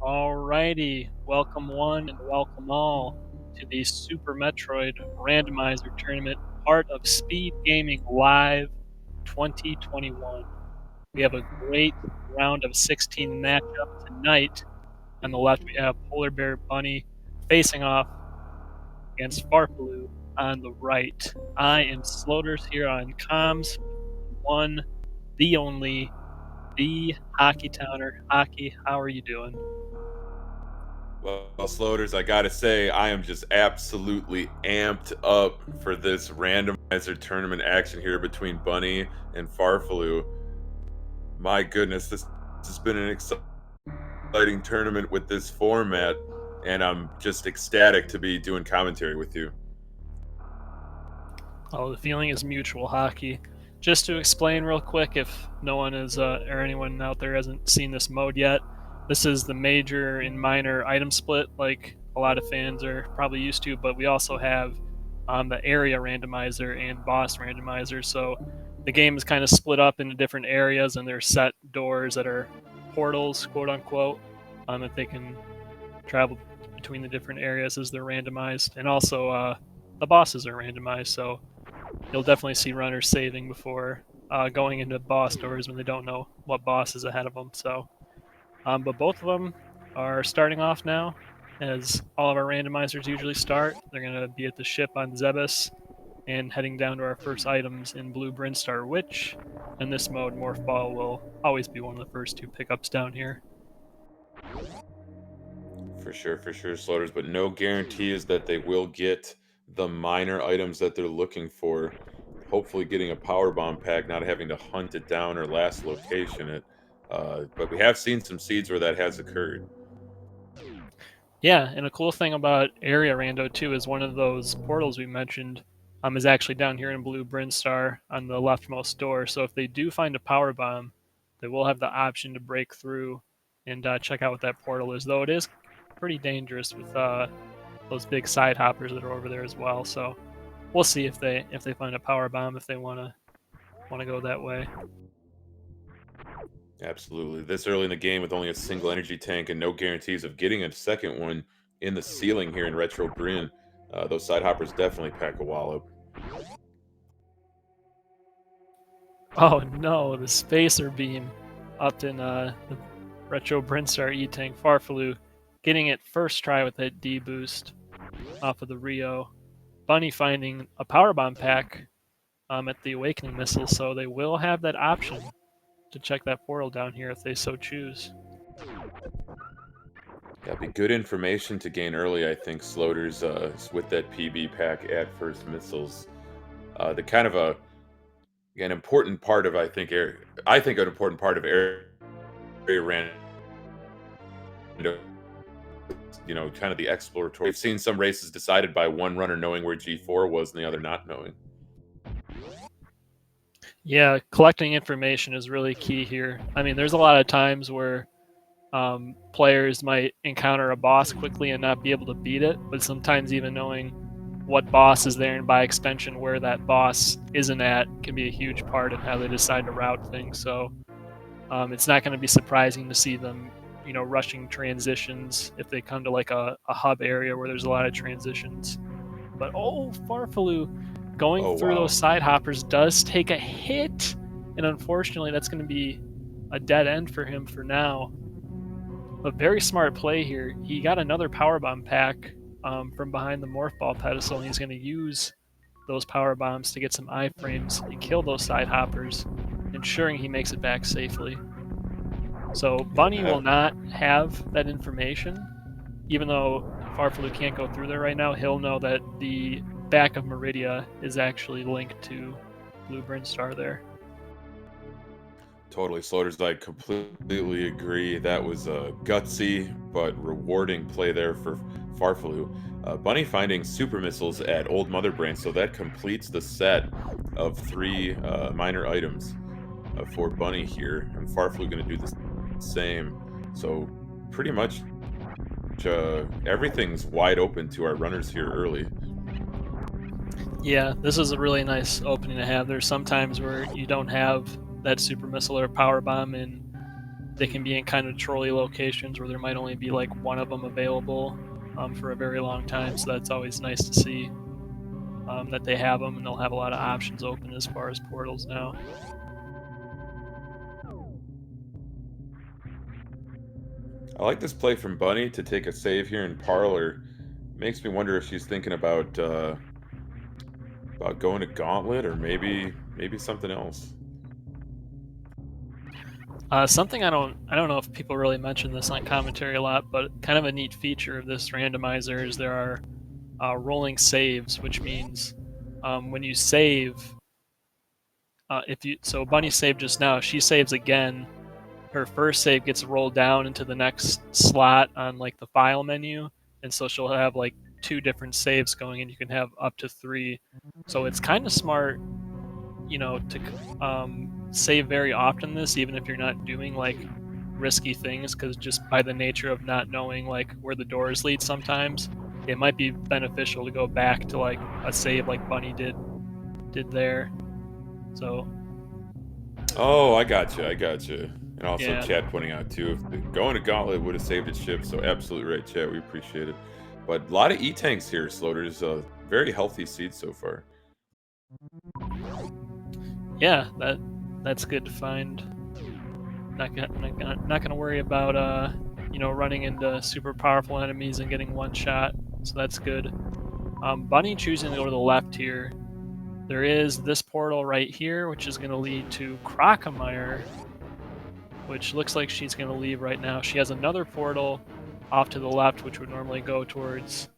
Alrighty, welcome one and welcome all to the Super Metroid Randomizer Tournament, part of SpeedGaming Live 2021. We have a great round of 16 matchup tonight. On the left, we have polarbearbunny facing off against farfelu on the right. I am Sloters here on comms, one, the only, the Hockey Towner. Hockey, how are you doing? Well, Sloters, I gotta say, I am just absolutely amped up for this randomizer tournament action here between Bunny and Farfelu. My goodness, this has been an exciting tournament with this format, and I'm just ecstatic to be doing commentary with you. Oh, the feeling is mutual, Hockey. Just to explain real quick, if no one is or anyone out there hasn't seen this mode yet, this is the major and minor item split, like a lot of fans are probably used to. But we also have the area randomizer and boss randomizer. So the game is kind of split up into different areas, and there's set doors that are portals, quote unquote, that they can travel between the different areas as they're randomized, and also the bosses are randomized. So you'll definitely see runners saving before going into boss doors when they don't know what boss is ahead of them. So, but both of them are starting off now, as all of our randomizers usually start. They're going to be at the ship on Zebus and heading down to our first items in Blue Brinstar, which in this mode, Morph Ball will always be one of the first two pickups down here. For sure, Sloters, but no guarantees that they will get the minor items that they're looking for. Hopefully, getting a power bomb pack, not having to hunt it down or last location it. But we have seen some seeds where that has occurred. Yeah, and a cool thing about Area Rando too is one of those portals we mentioned is actually down here in Blue Brinstar on the leftmost door. So if they do find a power bomb, they will have the option to break through and check out what that portal is. Though it is pretty dangerous with those big side hoppers that are over there as well. So we'll see if they find a power bomb, if they wanna go that way. Absolutely. This early in the game with only a single energy tank and no guarantees of getting a second one in the ceiling here in Retro Bryn, those side hoppers definitely pack a wallop. Oh no, the spacer beam up in the Retro Brinstar E-Tank farfelu, getting it first try with that D boost off of the Rio. Bunny finding a power bomb pack at the Awakening missile, so they will have that option to check that portal down here if they so choose. That'd be good information to gain early, I think, Sloters, with that PB pack at first missiles. The kind of an important part of, I think an important part of area random, kind of the exploratory. We've seen some races decided by one runner knowing where G4 was and the other not knowing. Yeah, collecting information is really key here. I mean, there's a lot of times where players might encounter a boss quickly and not be able to beat it, but sometimes even knowing what boss is there and by extension where that boss isn't at can be a huge part of how they decide to route things. So it's not going to be surprising to see them, rushing transitions if they come to like a hub area where there's a lot of transitions. But farfelu going through those side hoppers does take a hit, and unfortunately that's going to be a dead end for him for now. But very smart play here. He got another power bomb pack from behind the morph ball pedestal, and he's going to use those power bombs to get some iframes and kill those side hoppers, ensuring he makes it back safely. So Bunny will not have that information, even though farfelu can't go through there right now. He'll know that the back of Meridia is actually linked to Blue Brinstar there. Totally, Sloters. I completely agree. That was a gutsy but rewarding play there for farfelu. Bunny finding super missiles at Old Mother Brain, so that completes the set of 3 minor items for Bunny here, and farfelu going to do the same. So pretty much everything's wide open to our runners here early. Yeah, this is a really nice opening to have. There's some times where you don't have that super missile or power bomb in they can be in kind of trolley locations where there might only be like one of them available for a very long time. So that's always nice to see that they have them, and they'll have a lot of options open as far as portals now. I like this play from Bunny to take a save here in Parlor. Makes me wonder if she's thinking about going to Gauntlet or maybe something else. Something I don't know if people really mention this on commentary a lot, but kind of a neat feature of this randomizer is there are rolling saves, which means when you save, so Bunny saved just now, she saves again. Her first save gets rolled down into the next slot on like the file menu, and so she'll have like 2 different saves going, and you can have up to 3. So it's kind of smart, to save very often this, even if you're not doing like risky things, because just by the nature of not knowing like where the doors lead, sometimes it might be beneficial to go back to like a save like Bunny did there. So. Oh, I got you. And also Yeah. Chad pointing out too, if going to Gauntlet would have saved its ship, so absolutely right, Chad. We appreciate it. But a lot of E-tanks here, Sloters. Very healthy seed so far. Yeah, that's good to find. Not gonna worry about running into super powerful enemies and getting one shot. So that's good. Bunny choosing to go to the left here. There is this portal right here, which is gonna lead to Croc, which looks like she's gonna leave right now. She has another portal off to the left, which would normally go towards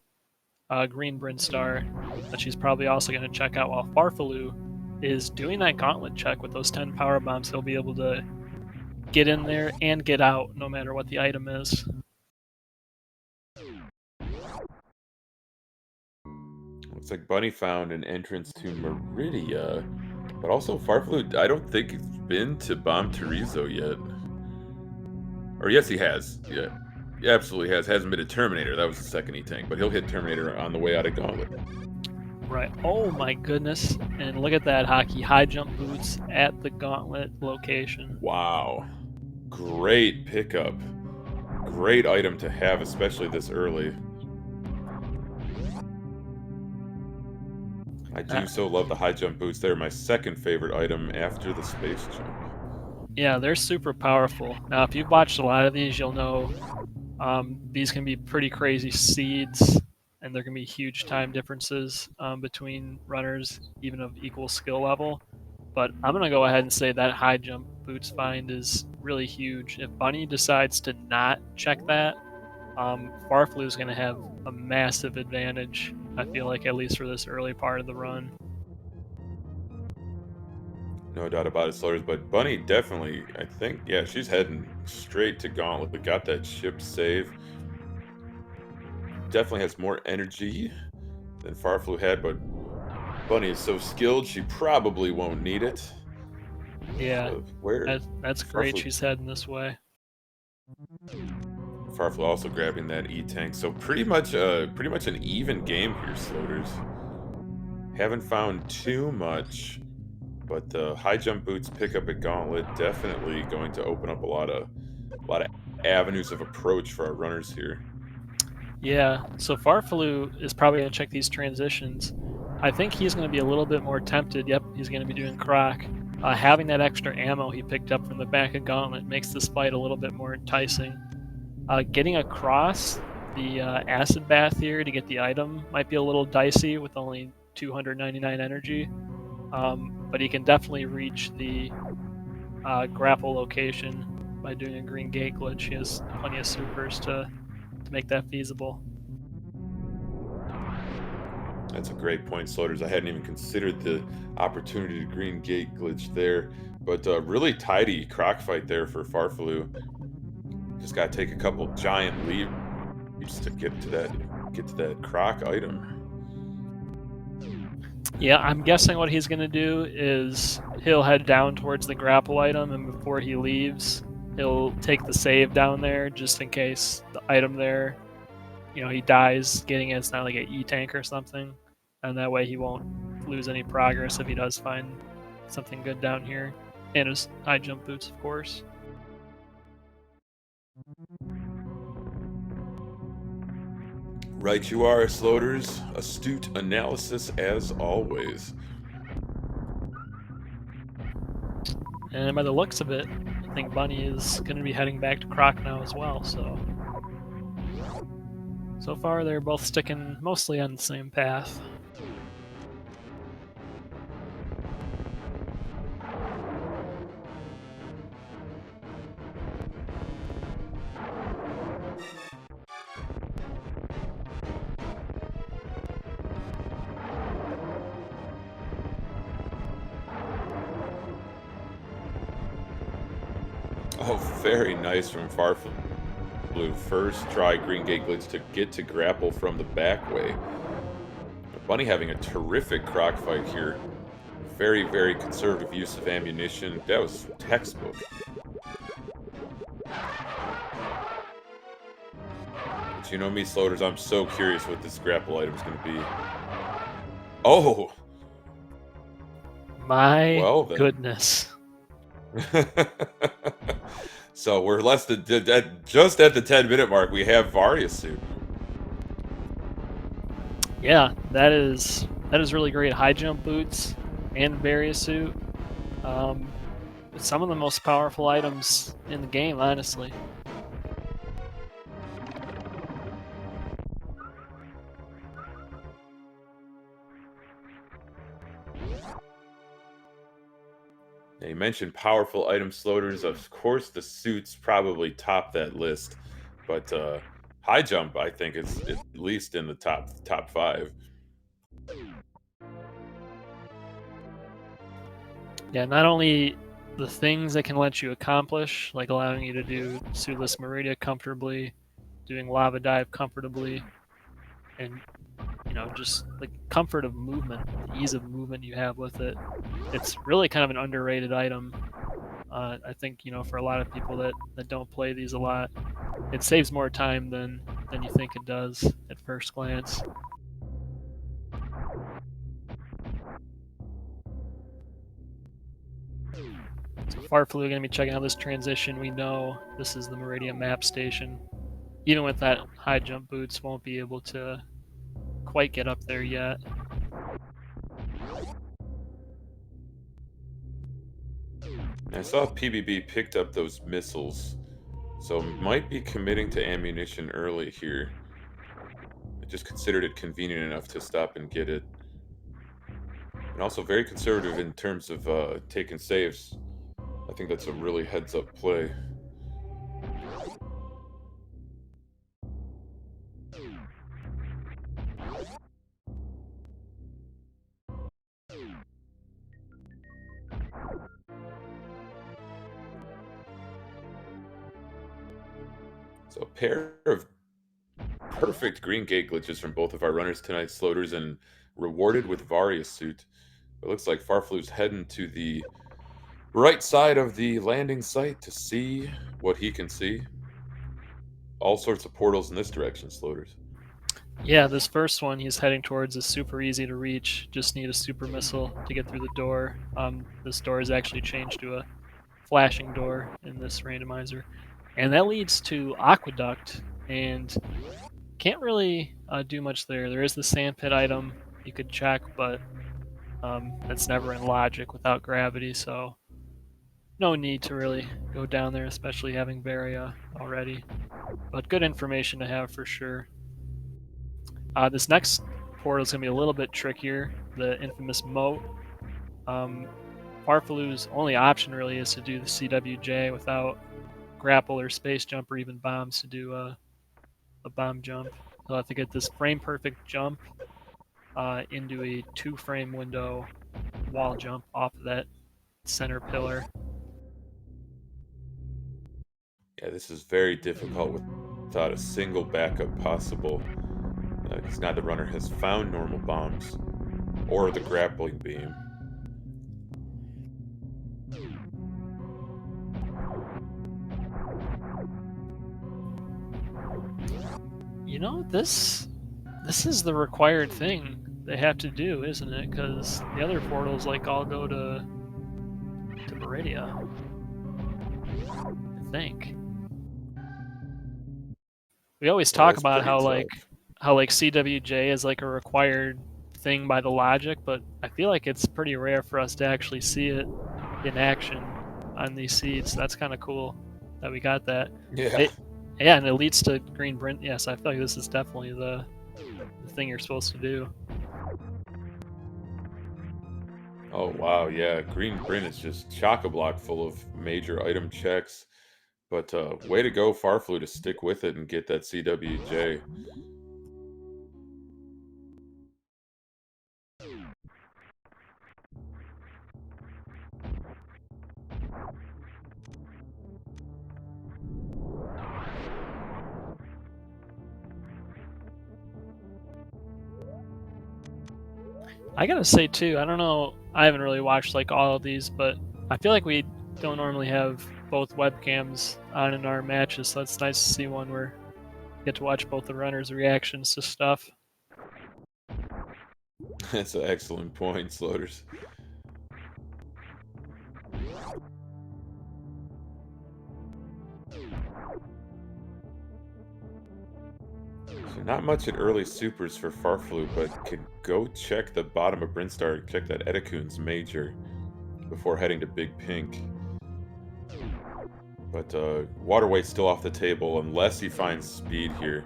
Green Brinstar, that she's probably also gonna check out, while farfelu is doing that gauntlet check with those 10 power bombs. He'll be able to get in there and get out no matter what the item is. Looks like Bunny found an entrance to Meridia, but also farfelu, I don't think it's been to Bomb Terizo yet. Or yes, he has. Yeah, he absolutely has. Hasn't been to Terminator. That was the second E-tank, but he'll hit Terminator on the way out of Gauntlet. Right. Oh my goodness. And look at that hockey. High jump boots at the Gauntlet location. Wow. Great pickup. Great item to have, especially this early. I do so love the high jump boots. They're my second favorite item after the space jump. Yeah, they're super powerful. Now, if you've watched a lot of these, you'll know these can be pretty crazy seeds, and there can be huge time differences between runners, even of equal skill level. But I'm going to go ahead and say that high jump boots find is really huge. If Bunny decides to not check that, farfelu is going to have a massive advantage, I feel like, at least for this early part of the run. No doubt about it, Slurs. But Bunny definitely, I think, yeah, she's heading straight to Gauntlet. But got that ship save. Definitely has more energy than farfelu had, but Bunny is so skilled, she probably won't need it. Yeah, that's great. Farfelu, She's heading this way. farfelu also grabbing that E-tank, so pretty much an even game here, Sloters. Haven't found too much, but the high jump boots pickup at Gauntlet definitely going to open up a lot of avenues of approach for our runners here. Yeah, so farfelu is probably going to check these transitions. I think he's going to be a little bit more tempted. Yep, he's going to be doing Croc. Having that extra ammo he picked up from the back of Gauntlet makes this fight a little bit more enticing. Getting across the acid bath here to get the item might be a little dicey with only 299 energy, but he can definitely reach the grapple location by doing a green gate glitch. He has plenty of supers to make that feasible. That's a great point, Sloters. I hadn't even considered the opportunity to green gate glitch there, but really tidy Croc fight there for farfelu. Just gotta take a couple giant leaps to get to that Croc item. Yeah, I'm guessing what he's gonna do is he'll head down towards the grapple item, and before he leaves, he'll take the save down there just in case the item there, he dies getting it. It's not like an E-tank or something, and that way he won't lose any progress if he does find something good down here. And his high jump boots, of course. Right you are, Sloters. Astute analysis as always. And by the looks of it, I think Bunny is going to be heading back to Croc now as well, so far they're both sticking mostly on the same path. Oh, very nice from farfelu. First try Green Gate Glitch to get to grapple from the back way. Bunny having a terrific Croc fight here. Very, very conservative use of ammunition. That was textbook. But you know me, Sloters, I'm so curious what this grapple item is going to be. Oh! My well, then. goodness. So we're less than just at the 10-minute mark. We have Varia suit. Yeah, that is really great. High jump boots and Varia suit. Some of the most powerful items in the game, honestly. Yeah, you mentioned powerful item Sloters. Of course, the suits probably top that list, but high jump, I think, is at least in the top 5. Yeah, not only the things that can let you accomplish, like allowing you to do suitless Meridia comfortably, doing lava dive comfortably, and just like comfort of movement, the ease of movement you have with it. It's really kind of an underrated item. I think for a lot of people that don't play these a lot, it saves more time than you think it does at first glance. So farfelu going to be checking out this transition. We know this is the Meridian map station. Even with that high jump boots, won't be able to quite get up there yet. I saw PBB picked up those missiles, so might be committing to ammunition early here. I just considered it convenient enough to stop and get it. And also very conservative in terms of taking saves. I think that's a really heads-up play. So a pair of perfect Green Gate glitches from both of our runners tonight, Sloters, and rewarded with Varia suit. It looks like farfelu's heading to the right side of the landing site to see what he can see. All sorts of portals in this direction, Sloters. Yeah, this first one he's heading towards is super easy to reach. Just need a super missile to get through the door. This door is actually changed to a flashing door in this randomizer. And that leads to Aqueduct, and can't really do much there. There is the sandpit item you could check, but that's never in logic without gravity, so no need to really go down there, especially having Varia already. But good information to have for sure. This next portal is going to be a little bit trickier, the infamous moat. Farfelu's only option really is to do the CWJ without grapple or space jump or even bombs to do a bomb jump. He'll have to get this frame perfect jump into a 2-frame window wall jump off of that center pillar. Yeah, this is very difficult without a single backup possible. Because neither runner has found normal bombs or the grappling beam. This is the required thing they have to do, isn't it? Because the other portals all go to Meridia, I think. We always talk about how how like CWJ is like a required thing by the logic, but I feel like it's pretty rare for us to actually see it in action on these seeds. So that's kind of cool that we got that. Yeah. Yeah, and it leads to green Brent. Yes, I feel like this is definitely the thing you're supposed to do. Oh wow, yeah. Green Bryn is just chock-a-block full of major item checks. But way to go, farfelu, to stick with it and get that CWJ. I gotta say too, I don't know, I haven't really watched like all of these, but I feel like we don't normally have both webcams on in our matches, so it's nice to see one where you get to watch both the runners' reactions to stuff. That's an excellent point, Sloters. So not much at early supers for farfelu, but could go check the bottom of Brinstar, check that Edakun's major before heading to Big Pink. But water weight's still off the table unless he finds speed here.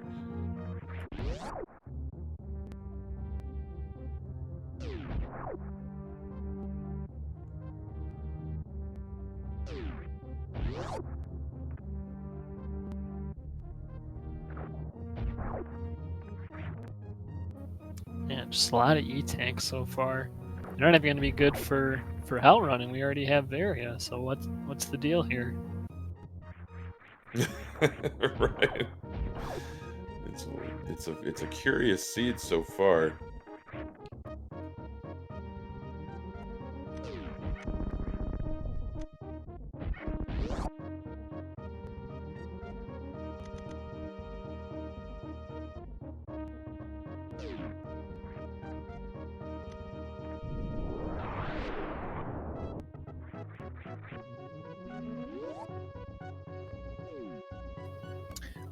Yeah, just a lot of E-tanks so far. They're not even going to be good for hell running. We already have Varia, so what's the deal here? Right. It's a curious seed so far.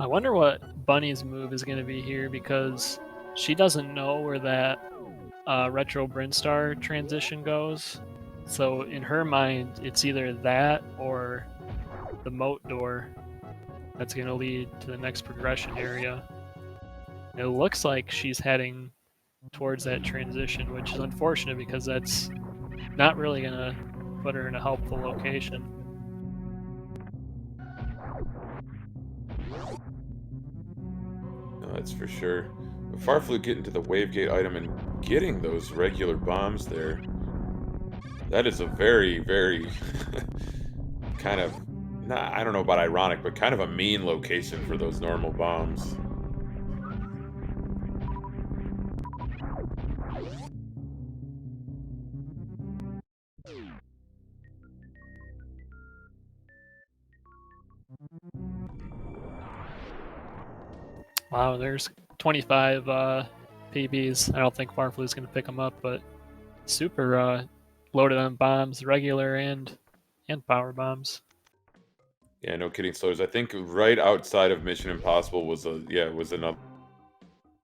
I wonder what Bunny's move is going to be here, because she doesn't know where that Retro Brinstar transition goes. So in her mind, it's either that or the moat door that's going to lead to the next progression area. It looks like she's heading towards that transition, which is unfortunate because that's not really going to put her in a helpful location. No, that's for sure. But farfelu getting to the wave gate item and getting those regular bombs there. That is a very, very kind of, nah, I don't know about ironic, but kind of a mean location for those normal bombs. Wow, there's 25 PBs. I don't think Farflu's going to pick them up, but super loaded on bombs, regular and power bombs. Yeah, no kidding, Slowers. I think right outside of Mission Impossible was another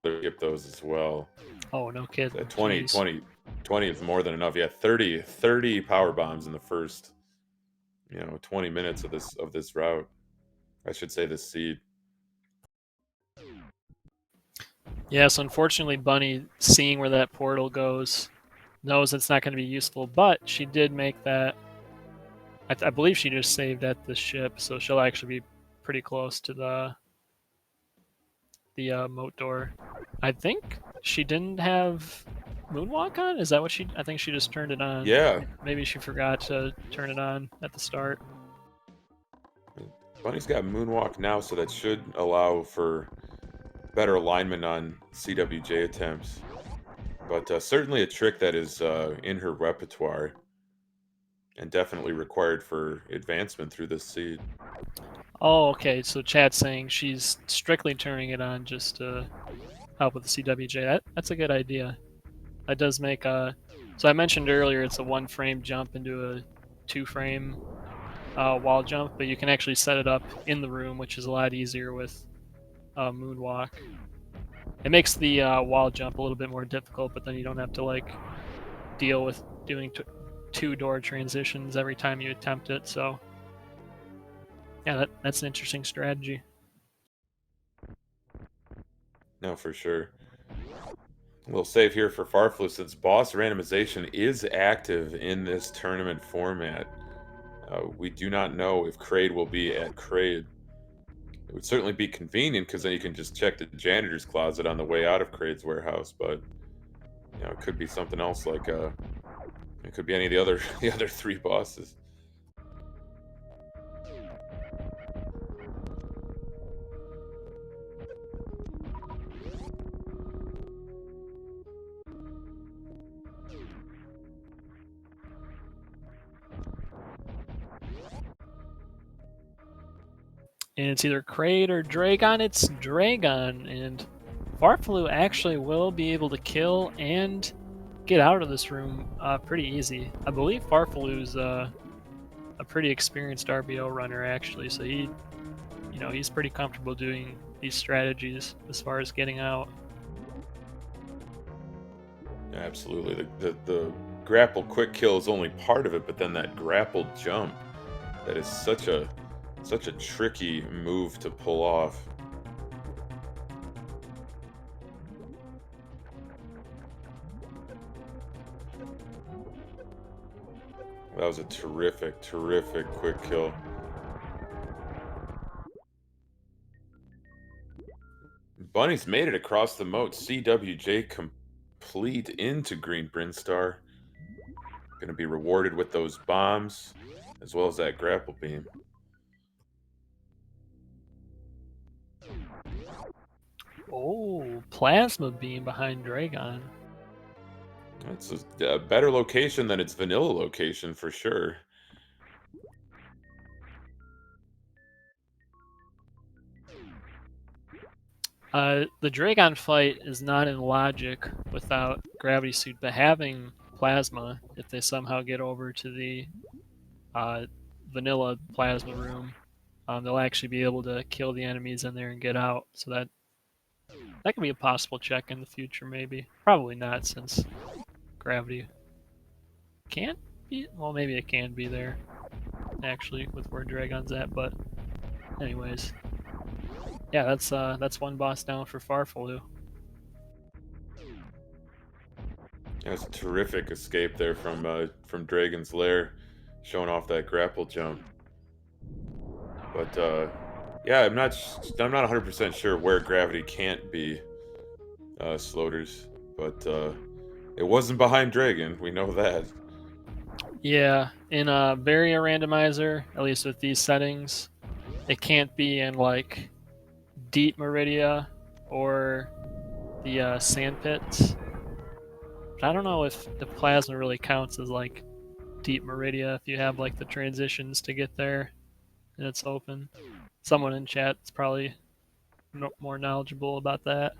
skip those as well. Oh, no kidding. 20 is more than enough. Yeah, 30 power bombs in the first 20 minutes of this route. I should say this seed. Yeah, so unfortunately Bunny, seeing where that portal goes, knows it's not going to be useful, but she did make that. I believe she just saved at the ship, so she'll actually be pretty close to the moat door. I think she didn't have Moonwalk on? Is that what she... I think she just turned it on. Yeah. Maybe she forgot to turn it on at the start. Bunny's got Moonwalk now, so that should allow for better alignment on CWJ attempts. But certainly a trick that is in her repertoire and definitely required for advancement through this seed. Oh, okay. So chat's saying she's strictly turning it on just to help with the CWJ. That's a good idea. That does make a... So I mentioned earlier it's a 1-frame jump into a 2-frame wall jump, but you can actually set it up in the room, which is a lot easier with Moonwalk. It makes the wall jump a little bit more difficult, but then you don't have to like deal with doing two door transitions every time you attempt it. So yeah, that's an interesting strategy. No, for sure. We'll save here for farfelu since boss randomization is active in this tournament format. We do not know if Kraid will be at Kraid. It would certainly be convenient because then you can just check the janitor's closet on the way out of Kraid's warehouse, but it could be something else like it could be any of the other the other three bosses. And it's either Kraid or Draygon. It's Draygon, and farfelu actually will be able to kill and get out of this room pretty easy. I believe farfelu's a pretty experienced RBO runner actually, so he's pretty comfortable doing these strategies as far as getting out. Absolutely. The grapple quick kill is only part of it, but then that grapple jump, that is such a tricky move to pull off. That was a terrific quick kill. Bunny's made it across the moat. CWJ complete into Green Brinstar. Going to be rewarded with those bombs, as well as that grapple beam. Oh, plasma beam behind Draygon. It's a better location than its vanilla location for sure. The Draygon fight is not in logic without Gravity Suit, but having Plasma, if they somehow get over to the vanilla Plasma room, they'll actually be able to kill the enemies in there and get out. So that could be a possible check in the future, maybe. Probably not, since Gravity can't be. Well, maybe it can be there, actually, with where Draygon's at. But, anyways. Yeah, that's one boss down for farfelu. That was a terrific escape there from Draygon's lair, showing off that grapple jump. But yeah, I'm not 100% sure where Gravity can't be, Sloters, but it wasn't behind Draygon. We know that. Yeah, in a Varia randomizer, at least with these settings, it can't be in like Deep Meridia or the sand pits. But I don't know if the plasma really counts as like Deep Meridia if you have like the transitions to get there and it's open. Someone in chat is probably more knowledgeable about that.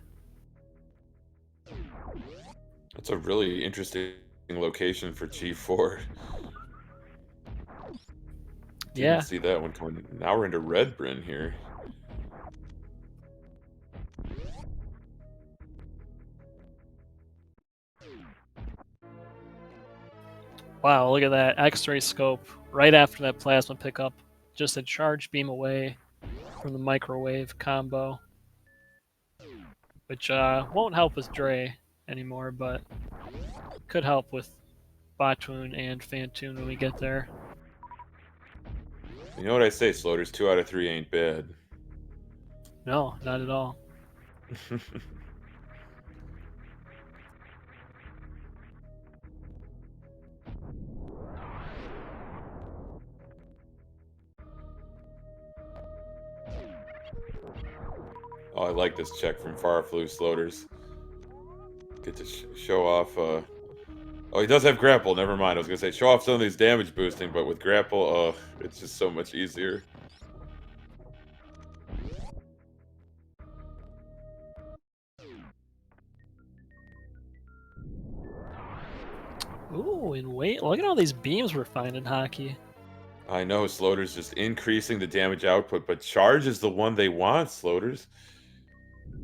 That's a really interesting location for G4. Didn't see that one coming. Now we're into Red Bryn here. Wow, look at that X-ray scope right after that plasma pickup. Just a charge beam away from the microwave combo, which won't help with Dre anymore, but could help with Batoon and Fantoon when we get there. You know what I say, Sloters? 2 out of 3 ain't bad. No, not at all. Oh, I like this check from farfelu, Sloters. Get to show off. Oh, he does have grapple. Never mind. I was gonna say show off some of these damage boosting, but with grapple, it's just so much easier. Ooh, and wait, look at all these beams we're finding, Hockey. I know, Sloters just increasing the damage output, but charge is the one they want, Sloters.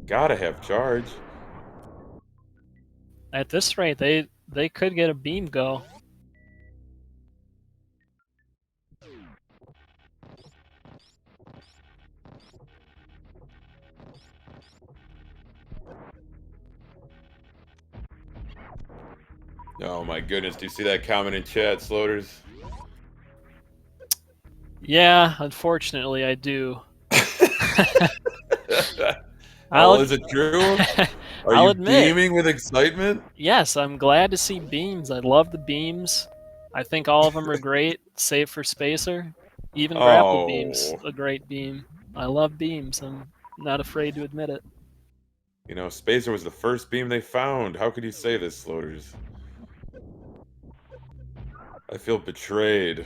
Gotta have charge. At this rate, they could get a beam go. Oh my goodness, do you see that comment in chat, Sloters? Yeah, unfortunately, I do. Oh, I'll is it true? Are I'll you admit, beaming with excitement? yes, I'm glad to see beams. I love the beams. I think all of them are great, save for Spacer. Even grapple beams, Oh. a great beam. I love beams. I'm not afraid to admit it. You know, Spacer was the first beam they found. How could you say this, Sloters? I feel betrayed.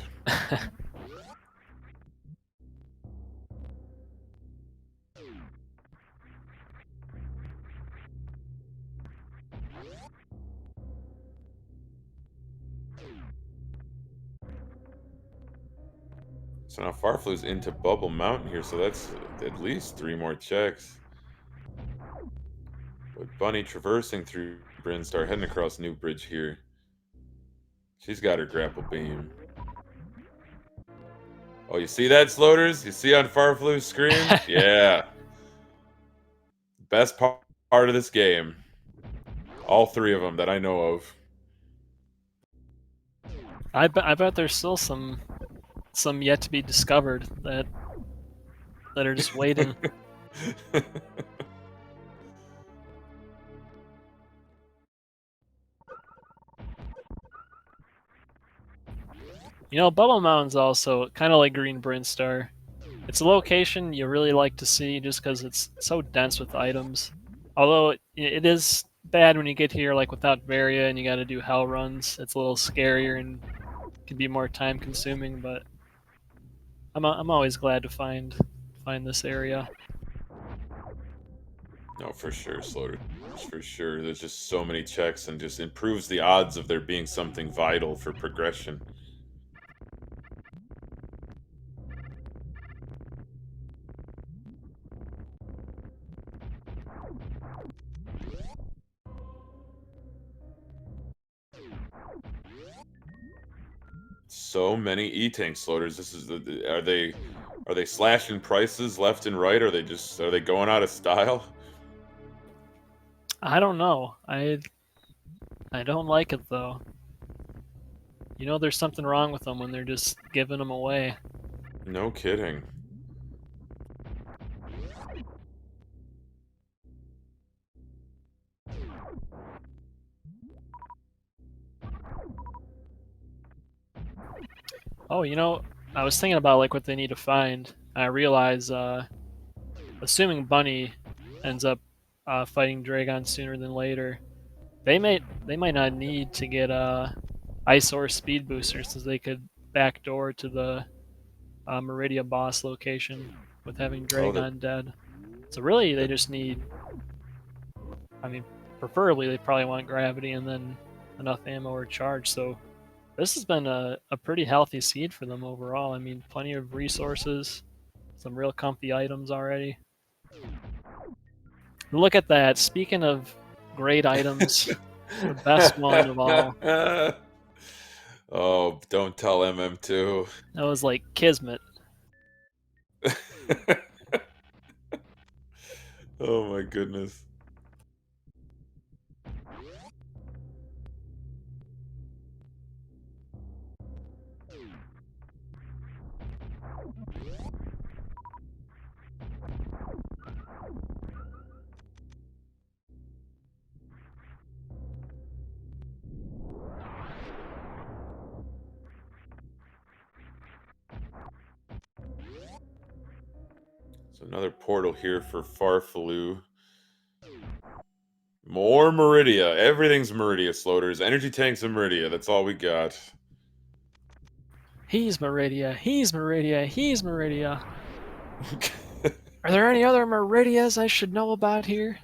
So now Farflu's into Bubble Mountain here, so that's at least 3 more checks. But Bunny traversing through Brinstar, heading across New Bridge here. She's got her grapple beam. Oh, you see that, Sloters? You see on Farflu's screen? Yeah. Best part of this game. All 3 of them that I know of. I bet there's still some yet to be discovered that are just waiting. You know, Bubble Mountain's also kind of like Green Brinstar. It's a location you really like to see just because it's so dense with items. Although it is bad when you get here like without Varia and you got to do hell runs. It's a little scarier and can be more time consuming, but I'm always glad to find this area. No, for sure, Slaughter. For sure. There's just so many checks and just improves the odds of there being something vital for progression. So many E-Tank Slaughters. This is are they slashing prices left and right? Are they going out of style? I don't know. I don't like it though. You know, there's something wrong with them when they're just giving them away. No kidding. Oh, you know, I was thinking about like what they need to find. I realize, assuming Bunny ends up fighting Draygon sooner than later, they might not need to get ice or speed boosters, since they could backdoor to the Meridia boss location with having Oh, they're Draygon dead. So really, they they're just need. I mean, preferably they probably want gravity and then enough ammo or charge. So this has been a pretty healthy seed for them overall. I mean, plenty of resources, some real comfy items already. Look at that. Speaking of great items, the best one of all. Oh, don't tell MM2. That was like Kismet. Oh my goodness. So another portal here for Farfelu. More Meridia. Everything's Meridia, Sloters. Energy tanks and Meridia. That's all we got. He's Meridia. He's Meridia. He's Meridia. Are there any other Meridias I should know about here?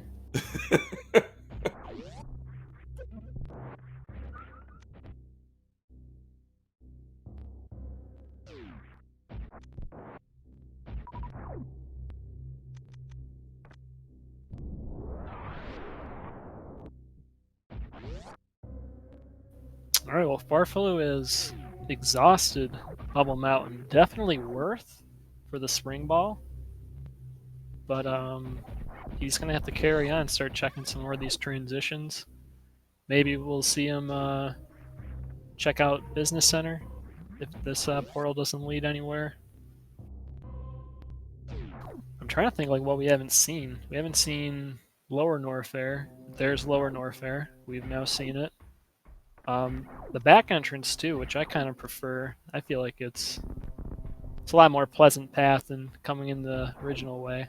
Alright, well, farfelu is exhausted Bubble Mountain. Definitely worth for the spring ball. But he's going to have to carry on, start checking some more of these transitions. Maybe we'll see him check out Business Center if this portal doesn't lead anywhere. I'm trying to think like what we haven't seen. We haven't seen Lower Norfair. There's Lower Norfair. We've now seen it. The back entrance too, which I kind of prefer. I feel like it's a lot more pleasant path than coming in the original way.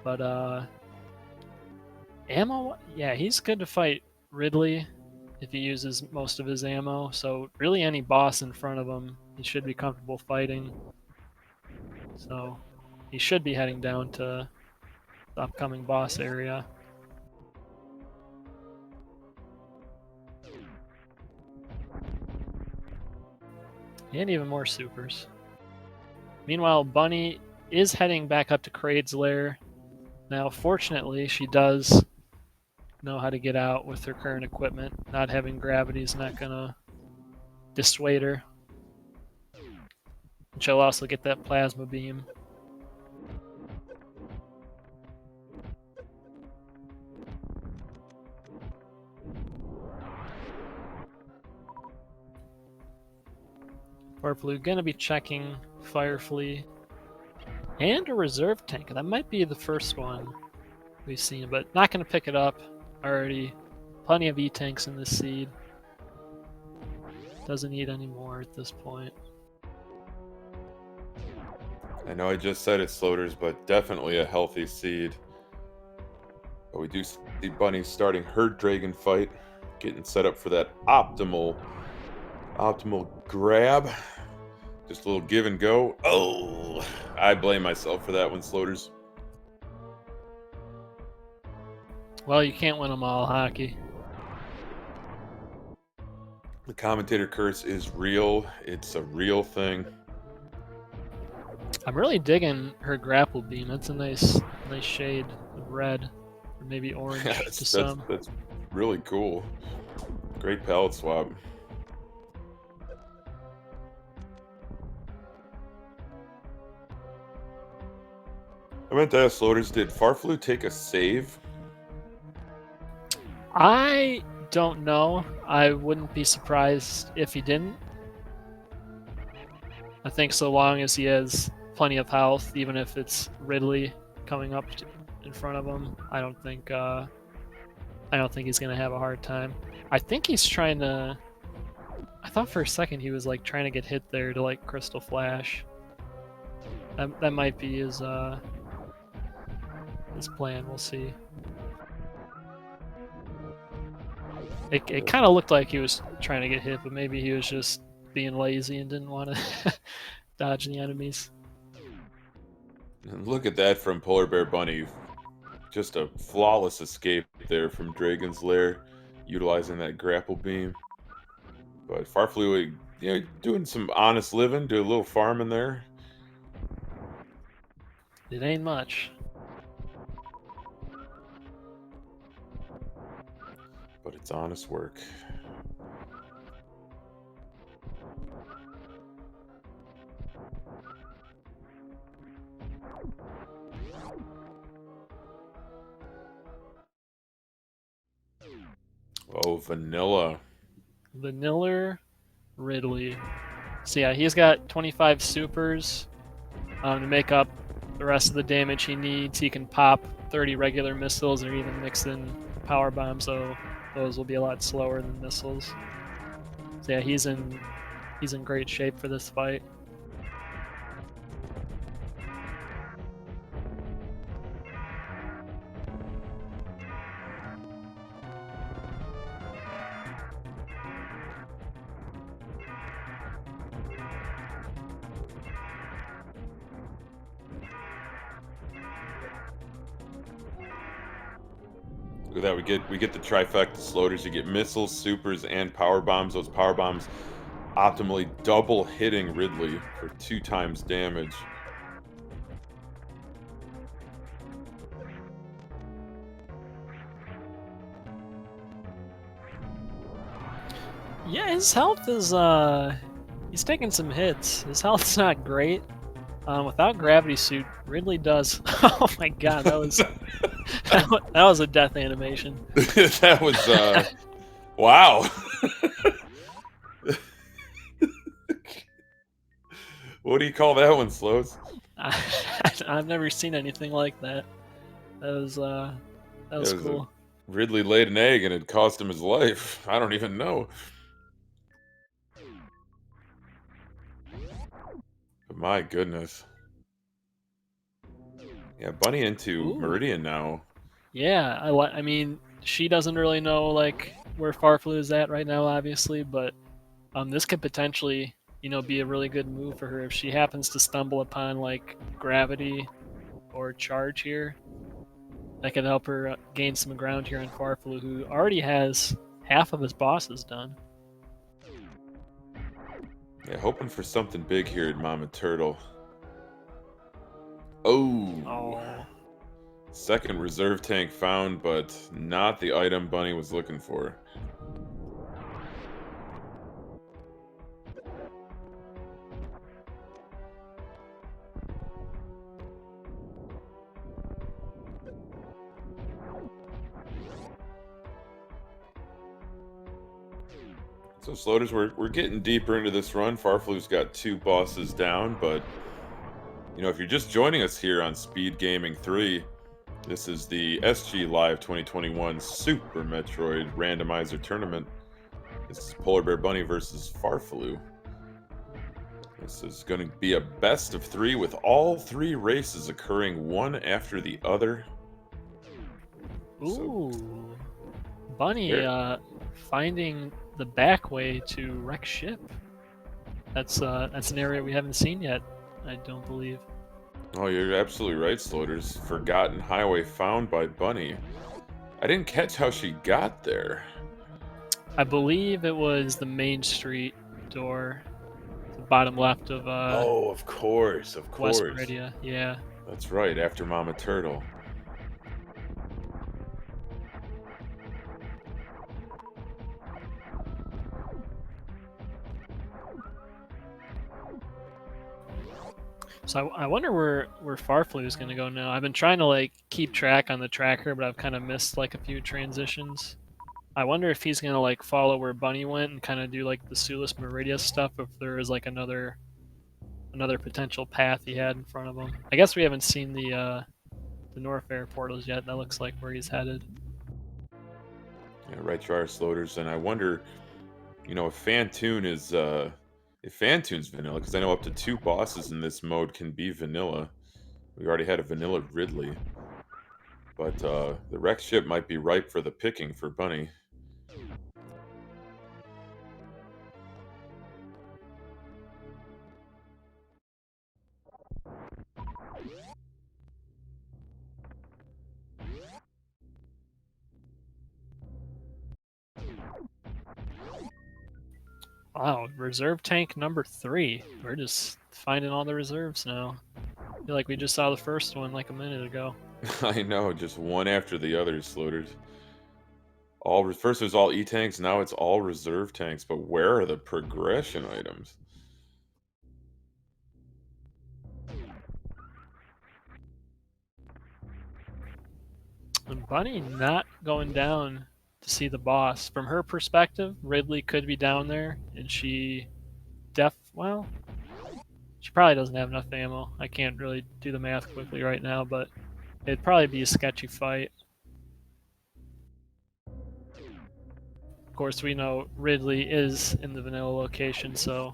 But ammo, yeah, he's good to fight Ridley if he uses most of his ammo. So really any boss in front of him, he should be comfortable fighting. So he should be heading down to the upcoming boss area. And even more supers. Meanwhile, Bunny is heading back up to Kraid's lair. Now, fortunately, she does know how to get out with her current equipment. Not having gravity is not gonna dissuade her. And she'll also get that plasma beam. farfelu gonna be checking Fire Flea and a reserve tank. That might be the first one we've seen, but not gonna pick it up. Already plenty of E-tanks in this seed. Doesn't need any more at this point. I know I just said it's Sloters, but definitely a healthy seed. But we do see Bunny starting her Draygon fight, getting set up for that optimal grab. Just a little give and go. Oh, I blame myself for that one, Sloters. Well, you can't win them all, hockey. The commentator curse is real. It's a real thing. I'm really digging her grapple beam. That's a nice shade of red, or maybe orange to some. That's really cool. Great palette swap. I meant to ask Sloters, did farfelu take a save? I don't know. I wouldn't be surprised if he didn't. I think so long as he has plenty of health, even if it's Ridley coming up in front of him, I don't think he's gonna have a hard time. I think he's trying to. I thought for a second he was like trying to get hit there to like Crystal Flash. That might be his plan. We'll see. It kind of looked like he was trying to get hit, but maybe he was just being lazy and didn't want to dodge the enemies. And look at that from polarbearbunny. Just a flawless escape there from Draygon's lair, utilizing that grapple beam. But farfelu, doing some honest living, do a little farming there. It ain't much. But it's honest work. Oh, vanilla. Vanilla Ridley. So yeah, he's got 25 supers to make up the rest of the damage he needs. He can pop 30 regular missiles or even mix in power bombs, so those will be a lot slower than missiles. So yeah, he's in great shape for this fight. Look at that, we get the trifecta Sloters. You get missiles, supers, and power bombs. Those power bombs optimally double hitting Ridley for 2 times damage. Yeah, his health is he's taking some hits. His health's not great. Without gravity suit, Ridley does. Oh my god, that was that was a death animation. That was wow. What do you call that one, Slows? I've never seen anything like that. That was It was a cool. Ridley laid an egg and it cost him his life. I don't even know. But my goodness. Yeah, Bunny into Ooh. Meridian now. Yeah, I mean, she doesn't really know like where Farfelu is at right now, obviously, but this could potentially, be a really good move for her if she happens to stumble upon like gravity or charge here. That could help her gain some ground here on Farfelu, who already has half of his bosses done. Yeah, hoping for something big here at Mama Turtle. Oh. Oh, Second reserve tank found, but not the item Bunny was looking for. So Sloaters, we're getting deeper into this run. Farflu's got 2 bosses down, but if you're just joining us here on Speed Gaming 3, this is the SGLIVE 2021 Super Metroid Randomizer Tournament. This is Polar Bear Bunny versus Farfelu. This is going to be a best of 3 with all 3 races occurring one after the other. ooh, Bunny There. finding the back way to wreck ship. That's an area we haven't seen yet. I don't believe. Oh, you're absolutely right, Sloaters. Forgotten highway found by Bunny. I didn't catch how she got there. I believe it was the main street door, the bottom left of Oh, of course. West Meridia. Yeah. That's right, after Mama Turtle. So I wonder where Farflu is going to go now. I've been trying to like keep track on the tracker, but I've kind of missed like a few transitions. I wonder if he's going to like follow where Bunny went and kind of do like the Sulis Meridia stuff, if there is like another potential path he had in front of him. I guess we haven't seen the Norfair portals yet. That looks like where he's headed. Yeah, right, you are, Sloaters. And I wonder, if Fantoon is if Fantoon's vanilla, because I know up to 2 bosses in this mode can be vanilla. We already had a vanilla Ridley. But the wreck ship might be ripe for the picking for Bunny. Wow, reserve tank number 3. We're just finding all the reserves now. I feel like we just saw the first one like a minute ago. I know, just one after the other, Sloaters. First it was all E-tanks, now it's all reserve tanks, but where are the progression items? And Bunny not going down to see the boss. From her perspective, Ridley could be down there, and she well, she probably doesn't have enough ammo. I can't really do the math quickly right now, but it'd probably be a sketchy fight. Of course, we know Ridley is in the vanilla location, so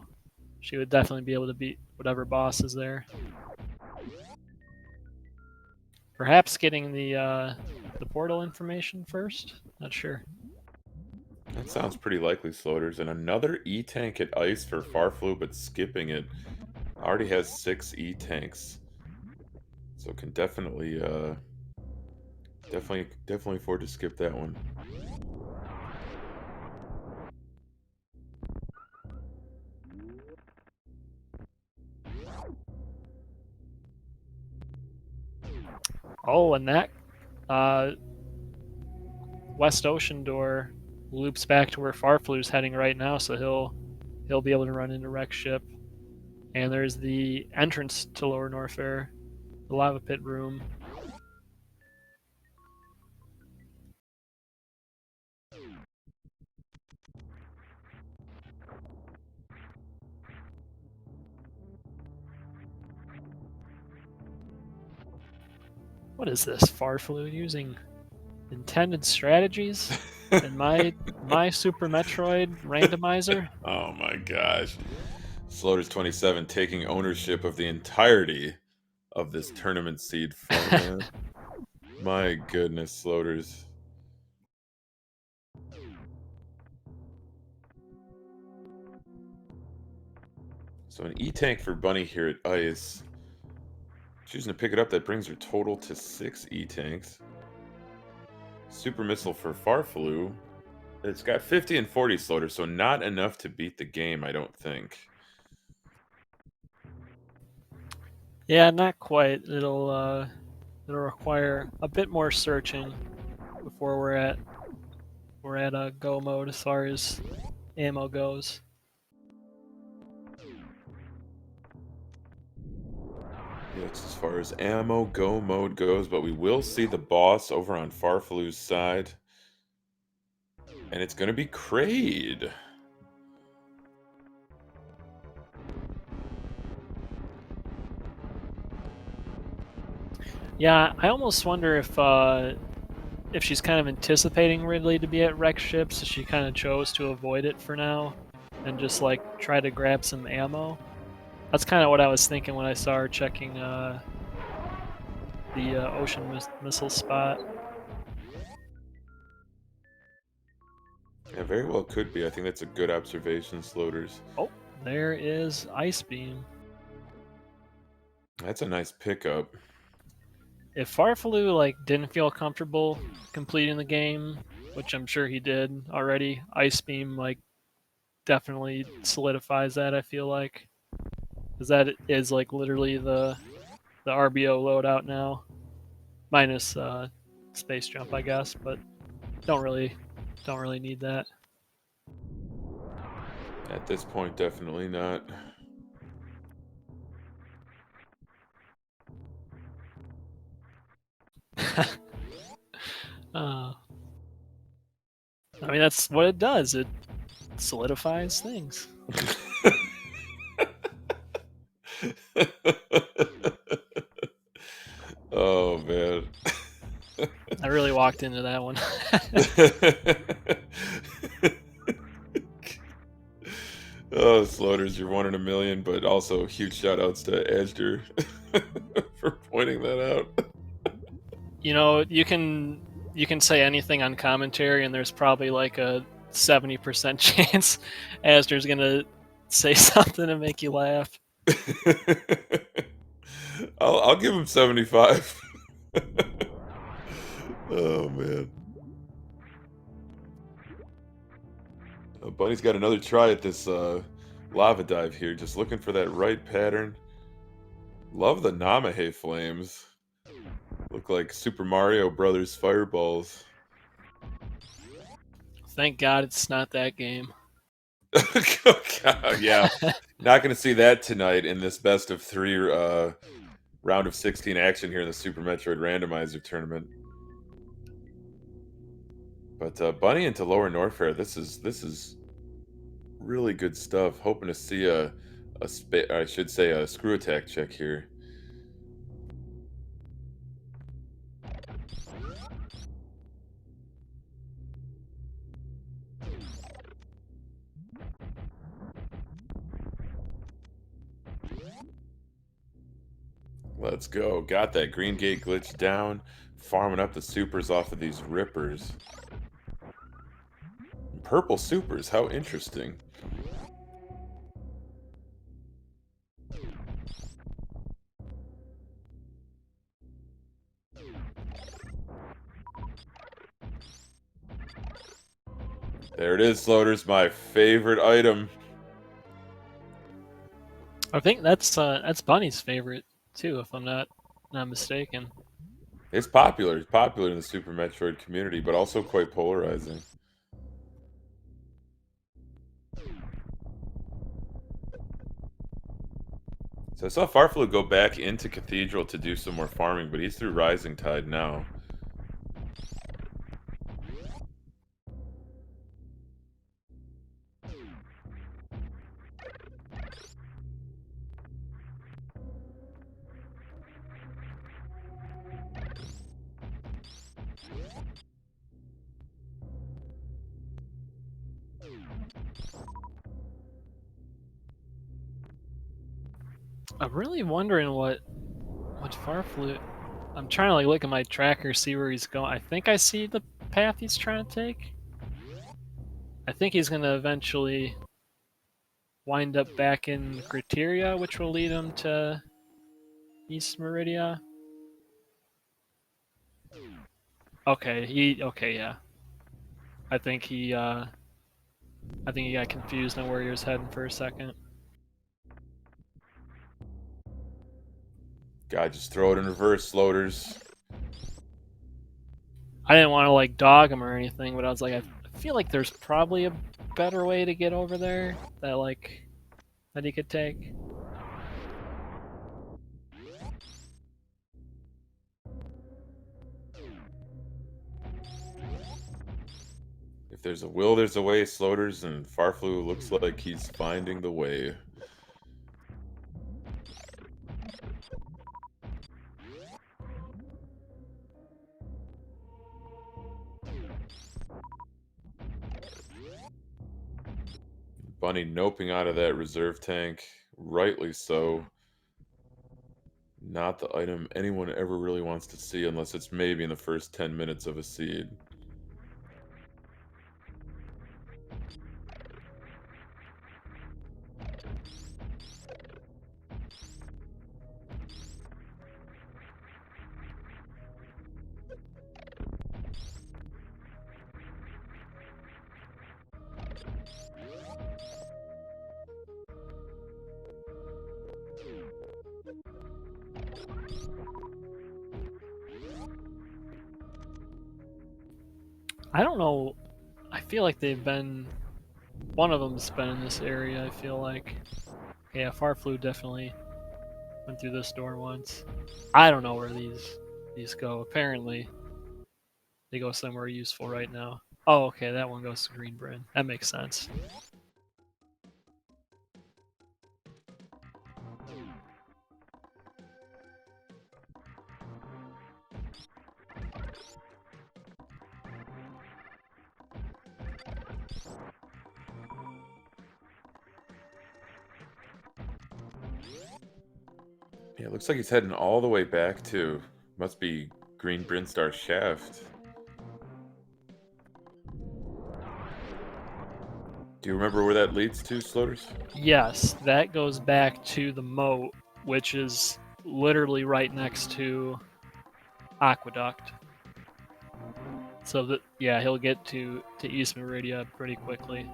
she would definitely be able to beat whatever boss is there. Perhaps getting the portal information first? Not sure. That sounds pretty likely, Sloaters. And another E-tank at ice for Farflu, but skipping it. Already has 6 E-tanks. So can definitely afford to skip that one. Oh, and that West Ocean door loops back to where Farflu's heading right now, so he'll be able to run into Wreck Ship. And there's the entrance to Lower Norfair, the lava pit room. What is this? Farfelu using intended strategies in my Super Metroid Randomizer? Oh my gosh. Sloater's 27 taking ownership of the entirety of this tournament seed format. My goodness, Sloaters. So an E-Tank for Bunny here at Ice. Choosing to pick it up, that brings her total to 6 E-Tanks. Super Missile for Farfelu. It's got 50 and 40 Sloater, so not enough to beat the game, I don't think. Yeah, not quite. It'll require a bit more searching before we're at go mode as far as ammo goes. Yeah, it's as far as ammo go mode goes, but we will see the boss over on Farfelu's side. And it's going to be Kraid. Yeah, I almost wonder if she's kind of anticipating Ridley to be at Wreck Ship, so she kind of chose to avoid it for now and just like try to grab some ammo. That's kind of what I was thinking when I saw her checking the ocean missile spot. Yeah, very well could be. I think that's a good observation, Sloaters. Oh, there is Ice Beam. That's a nice pickup. If Farfelu like didn't feel comfortable completing the game, which I'm sure he did already, Ice Beam like definitely solidifies that. I feel like, because that is like literally the RBO loadout now, minus space jump, I guess, but don't really need that. At this point, definitely not. I mean, that's what it does. It solidifies things. Oh, man. I really walked into that one. Oh, Sloaters, you're 1 in a million, but also huge shout outs to Asger for pointing that out. You know, you can say anything on commentary, and there's probably like a 70% chance Asger's gonna say something to make you laugh. I'll give him 75. Oh man. Bunny's got another try at this lava dive here, just looking for that right pattern. Love the Namahe flames. Look like Super Mario Brothers fireballs. Thank God it's not that game. Oh, God, yeah. Not going to see that tonight in this best of 3 round of 16 action here in the Super Metroid Randomizer tournament. But Bunny into Lower Norfair, this is really good stuff. Hoping to see a screw attack check here. Let's go. Got that green gate glitch down. Farming up the supers off of these rippers. Purple supers, how interesting. There it is, Sloaters, my favorite item. I think that's Bunny's favorite too, if I'm not mistaken. It's popular. It's popular in the Super Metroid community, but also quite polarizing. So I saw Farfelu go back into Cathedral to do some more farming, but he's through Rising Tide now. I'm really wondering what farfelu. I'm trying to like look at my tracker, see where he's going. I think I see the path he's trying to take. I think he's gonna eventually wind up back in Criteria, which will lead him to East Meridia. Okay, yeah. I think he got confused on where he was heading for a second. God, just throw it in reverse, Sloaters. I didn't want to like dog him or anything, but I was like, I feel like there's probably a better way to get over there that he could take. If there's a will, there's a way, Sloaters, and Farfelu looks like he's finding the way. Bunny noping out of that reserve tank, rightly so. Not the item anyone ever really wants to see unless it's maybe in the first 10 minutes of a seed. I don't know. I feel like one of them's been in this area. I feel like, yeah, farfelu definitely went through this door once. I don't know where these go. Apparently, they go somewhere useful right now. Oh, okay, that one goes to Greenbryn. That makes sense. Yeah, it looks like he's heading all the way back to, must be Green Brinstar Shaft. Do you remember where that leads to, Sloaters? Yes, that goes back to the moat, which is literally right next to Aqueduct. So that, yeah, he'll get to East Meridia pretty quickly.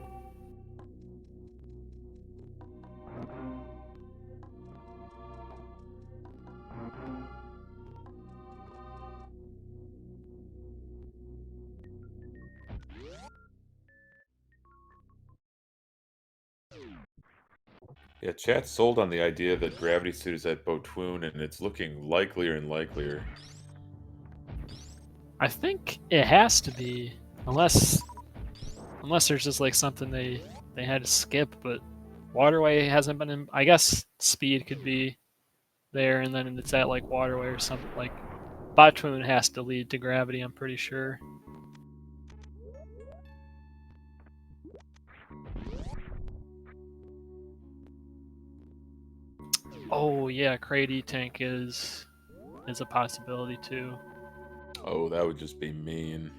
Yeah, chat's sold on the idea that Gravity Suit is at Botwoon, and it's looking likelier and likelier. I think it has to be, unless there's just like something they had to skip, but Waterway hasn't been in. I guess Speed could be there, and then it's at like Waterway or something. Like Botwoon has to lead to Gravity, I'm pretty sure. Oh yeah, Crady tank is a possibility too. Oh, that would just be mean.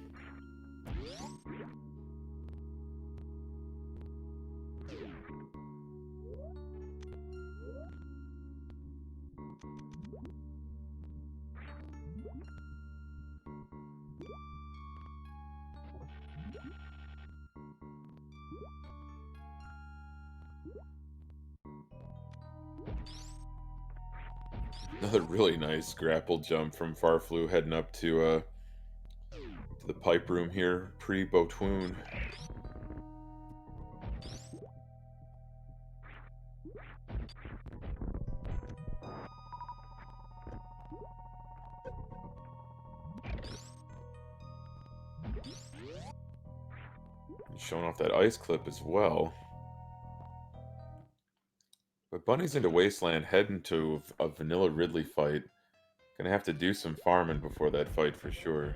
Another really nice grapple jump from Farfelu heading up to the pipe room here, pre-Botwoon. showing off that ice clip as well. But Bunny's into Wasteland, heading to a vanilla Ridley fight. Gonna have to do some farming before that fight for sure.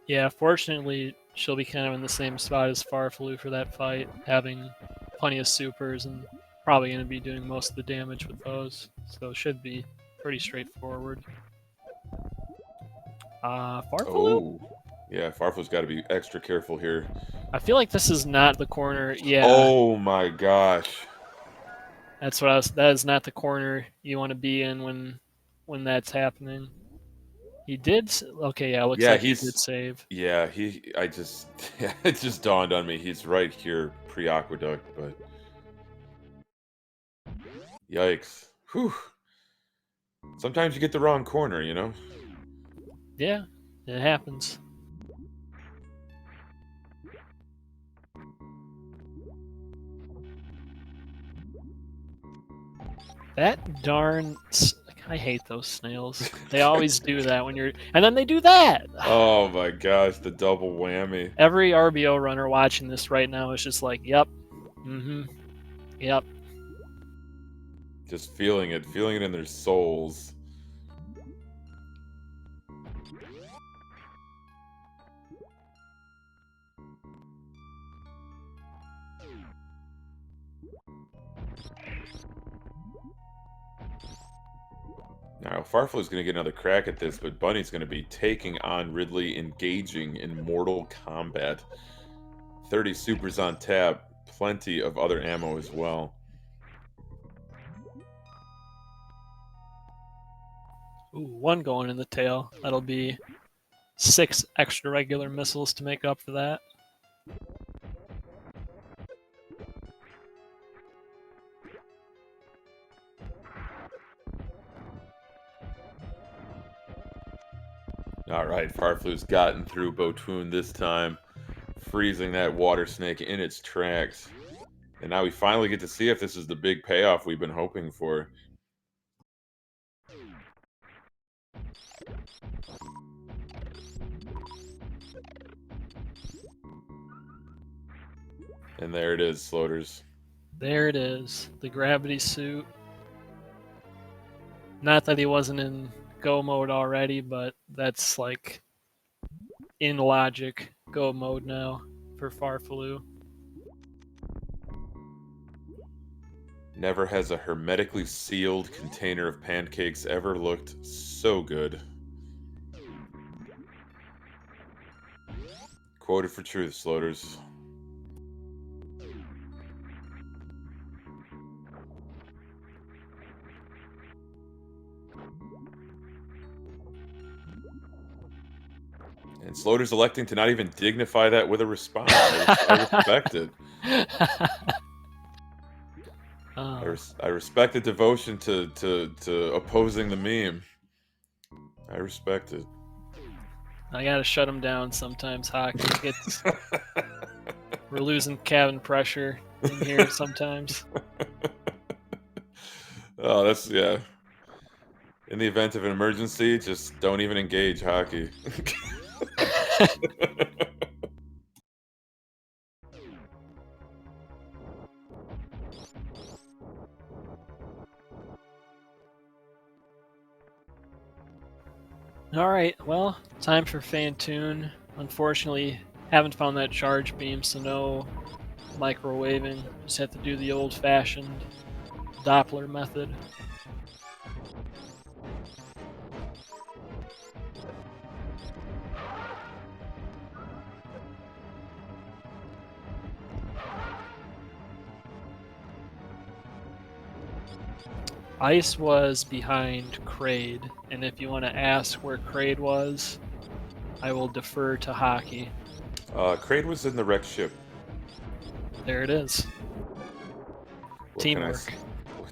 Yeah, fortunately, she'll be kind of in the same spot as Farfelu for that fight, having plenty of supers and probably going to be doing most of the damage with those. So it should be pretty straightforward. Farfelu? Oh, yeah, Farfelu's got to be extra careful here. I feel like this is not the corner. Yeah. Oh my gosh. That's what I was. That is not the corner you want to be in when that's happening. He did. Okay, yeah, looks like he did save. Yeah, I just. It just dawned on me. He's right here, pre-aqueduct, but. Yikes. Whew. Sometimes you get the wrong corner, you know? Yeah, it happens. That darn... I hate those snails. They always do that when you're... And then they do that! Oh my gosh, the double whammy. Every RBO runner watching this right now is just like, yep. Mm-hmm. Yep. Just feeling it in their souls. Now, Farfelu's going to get another crack at this, but Bunny's going to be taking on Ridley, engaging in mortal combat. 30 supers on tap, plenty of other ammo as well. Ooh, one going in the tail. That'll be 6 extra regular missiles to make up for that. All right, Farfelu's gotten through Botoon this time, freezing that water snake in its tracks. And now we finally get to see if this is the big payoff we've been hoping for. And there it is, Sloaters. There it is, the gravity suit. Not that he wasn't in go mode already, but that's like in logic go mode now for Farfelu. Never has a hermetically sealed container of pancakes ever looked so good. Quoted for truth, Sloaters. And Sloaters electing to not even dignify that with a response. I respect it. I respect the devotion to opposing the meme. I respect it. I gotta shut him down sometimes, Hockey. We're losing cabin pressure in here sometimes. Oh, that's, yeah. In the event of an emergency, just don't even engage, Hockey. Alright, well, time for Fantoon. Unfortunately, haven't found that charge beam, so no microwaving. Just have to do the old-fashioned Doppler method. Ice was behind Kraid, and if you want to ask where Kraid was, I will defer to Hockey. Kraid was in the wrecked ship. There it is. Teamwork.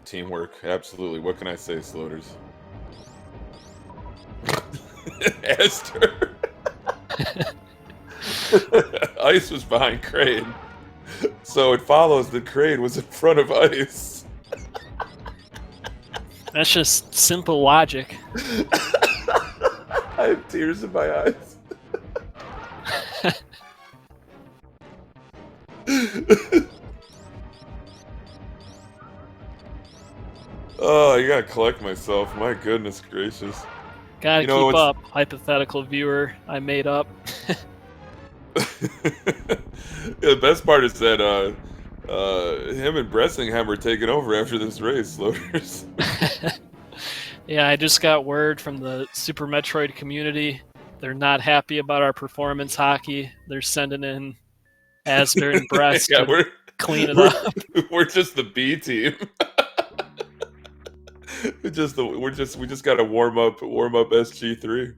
Teamwork, absolutely. What can I say, Sloaters? Esther. Ice was behind Kraid, so it follows that Kraid was in front of Ice. That's just simple logic. I have tears in my eyes. Oh, I gotta collect myself. My goodness gracious. Gotta You know keep what's up, hypothetical viewer I made up. the best part is that him and Bressingham are taking over after this race, Loaders. Yeah, I just got word from the Super Metroid community. They're not happy about our performance hockey. They're sending in Asder and Brest Yeah, to clean it we're up. we're just the B team. We just gotta warm up SG3.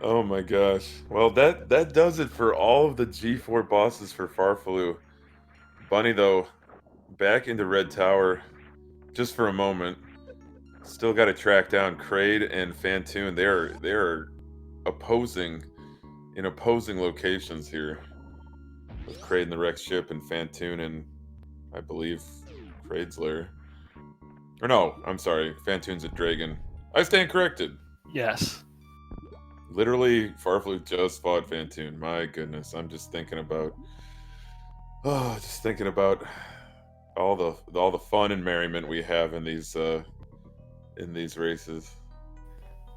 Oh my gosh. Well, that does it for all of the G4 bosses for Farfelu. Bunny though, back into Red Tower just for a moment. Still got to track down Kraid and Fantoon. They're opposing in opposing locations here. With Kraid in the wrecked ship and Fantoon and I believe Kraid's lair. Or no, I'm sorry, Fantoon's at Draygon. I stand corrected. Yes. Literally, Farfelu just fought Fantoon. My goodness, I'm just thinking about, just thinking about all the fun and merriment we have in these races.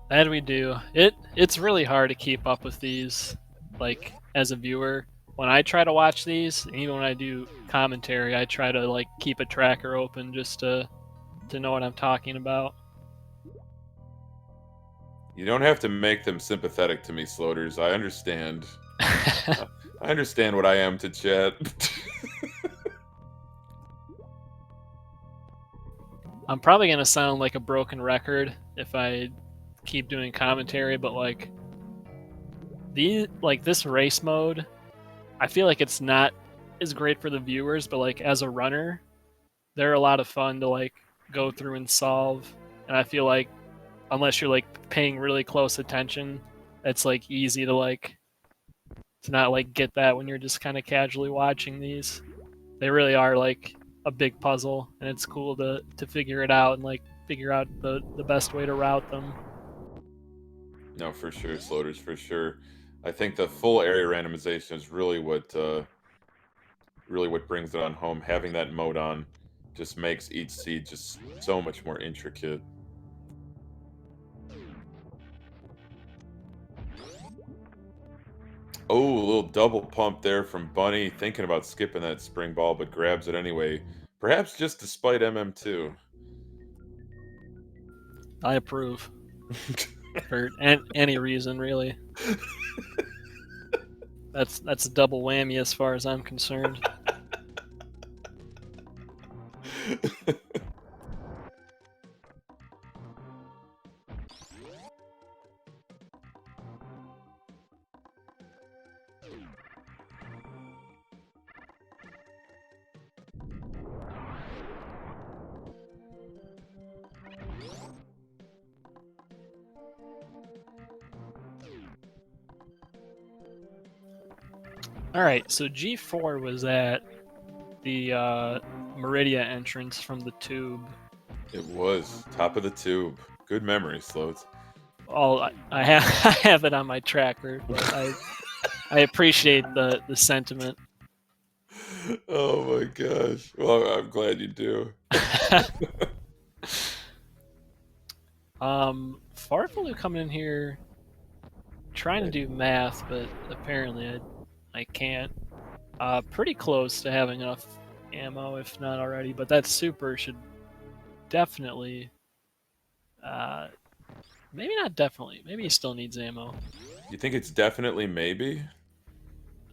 That we do. It's really hard to keep up with these, like as a viewer. When I try to watch these, and even when I do commentary, I try to like keep a tracker open just to know what I'm talking about. You don't have to make them sympathetic to me, Sloaters. I understand. I understand what I am to chat. I'm probably gonna sound like a broken record if I keep doing commentary, but like this race mode, I feel like it's not as great for the viewers, but like as a runner, they're a lot of fun to like go through and solve. And I feel like unless you're like paying really close attention, it's like easy to like to not like get that when you're just kind of casually watching these. They really are like a big puzzle, and it's cool to figure it out and like figure out the best way to route them. No, for sure, Sloaters, for sure. I think the full area randomization is really what brings it on home. Having that mode on just makes each seed just so much more intricate. Oh, a little double pump there from Bunny, thinking about skipping that spring ball, but grabs it anyway. Perhaps just despite MM2. I approve for any reason really. That's a double whammy as far as I'm concerned. All right, so G4 was at the Meridia entrance from the tube. It was top of the tube. Good memory, Sloats. I have I have it on my tracker, but I appreciate the sentiment. Oh my gosh. Well, I'm glad you do. Farfelu coming in here trying to do math, but apparently I can't. Pretty close to having enough ammo, if not already. But that super should definitely, maybe not definitely. Maybe he still needs ammo. You think it's definitely maybe?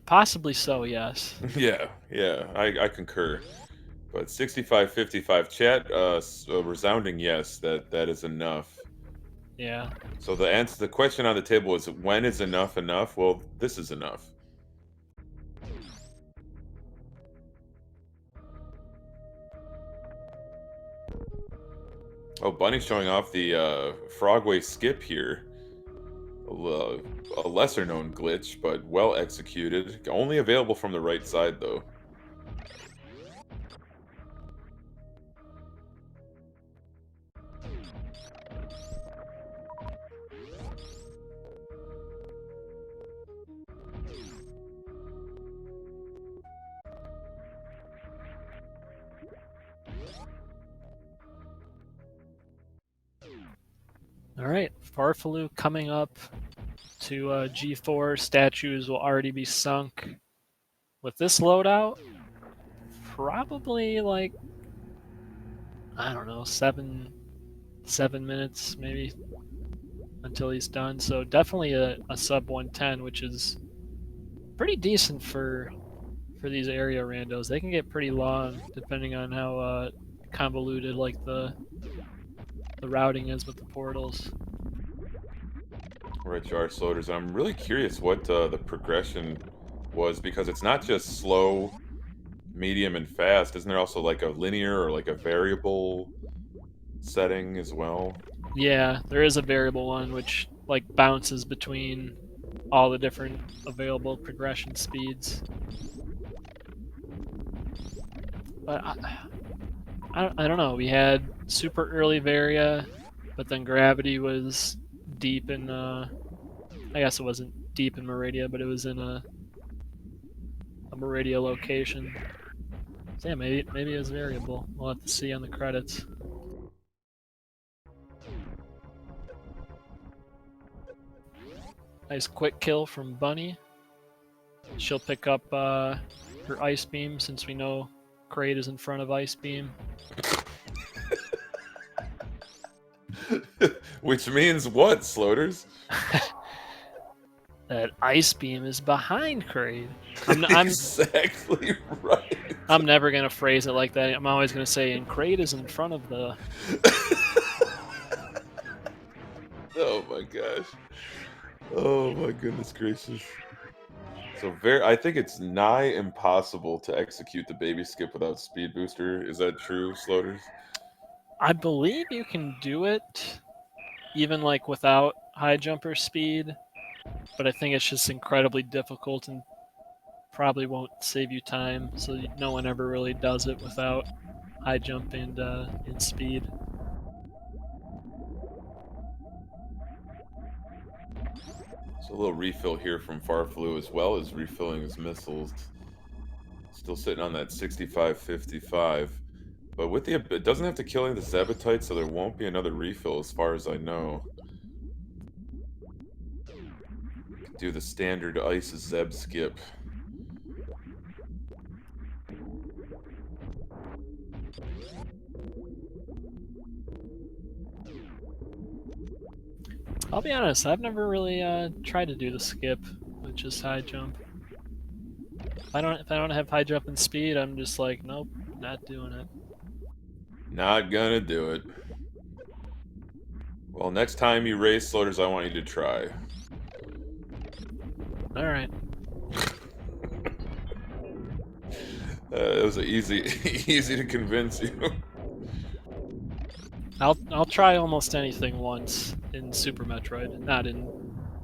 Possibly so. Yes. Yeah, I concur. But 65-55 chat, a resounding yes, that is enough. Yeah. So the question on the table is when is enough enough? Well, this is enough. Oh, Bunny showing off the Frogway skip here. A lesser known glitch, but well executed. Only available from the right side, though. All right, farfelu coming up to G4. Statues will already be sunk. With this loadout, probably like, I don't know, 7 minutes maybe until he's done. So definitely a sub 110, which is pretty decent for these area randos. They can get pretty long depending on how convoluted like the routing is with the portals. Right, charge floaters. I'm really curious what the progression was because it's not just slow, medium, and fast. Isn't there also like a linear or like a variable setting as well? Yeah, there is a variable one which like bounces between all the different available progression speeds. But I don't know. We had super early Varia, but then gravity was deep in. I guess it wasn't deep in Meridia, but it was in a Meridia location. So yeah, maybe it was variable. We'll have to see on the credits. Nice quick kill from Bunny. She'll pick up her Ice Beam since we know Kraid is in front of Ice Beam. Which means what, Sloaters? That Ice Beam is behind Kraid. Exactly right. I'm never gonna phrase it like that. I'm always gonna say, and Kraid is in front of the. Oh my gosh. Oh my goodness gracious. So I think it's nigh impossible to execute the baby skip without speed booster. Is that true, Sloaters? I believe you can do it, even like without high jumper speed, but I think it's just incredibly difficult and probably won't save you time. So no one ever really does it without high jump and speed. So a little refill here from farfelu as well as refilling his missiles. Still sitting on that 65-55. But with it doesn't have to kill any of the Zebatites, so there won't be another refill as far as I know. Do the standard ice Zeb skip. I'll be honest, I've never really tried to do the skip with just high jump. If I don't have high jump and speed, I'm just like, nope, not doing it. Not gonna do it. Well, next time you race Sloaters, I want you to try. All right. It was easy to convince you. I'll try almost anything once in Super Metroid, not in